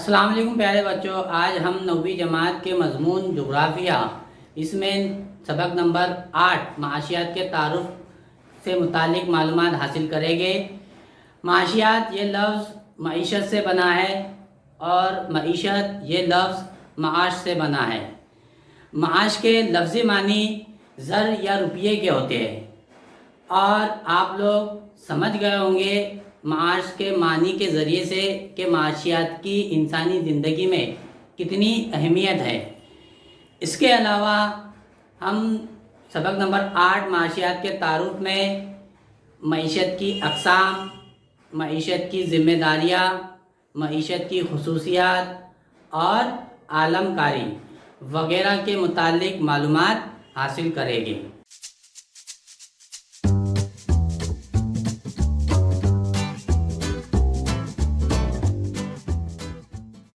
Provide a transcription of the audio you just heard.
السلام علیکم پیارے بچوں، آج ہم 9ویں جماعت کے مضمون جغرافیہ اس میں سبق نمبر 8 معاشیات کے تعارف سے متعلق معلومات حاصل کریں گے۔ معاشیات یہ لفظ معیشت سے بنا ہے اور معیشت یہ لفظ معاش سے بنا ہے۔ معاش کے لفظی معنی زر یا روپیے کے ہوتے ہیں اور آپ لوگ سمجھ گئے ہوں گے معاش کے معنی کے ذریعے سے کہ معاشیات کی انسانی زندگی میں کتنی اہمیت ہے۔ اس کے علاوہ ہم سبق نمبر 8 معاشیات کے تعارف میں معیشت کی اقسام، معیشت کی ذمہ داریاں، معیشت کی خصوصیات اور عالم کاری وغیرہ کے متعلق معلومات حاصل کریں گے۔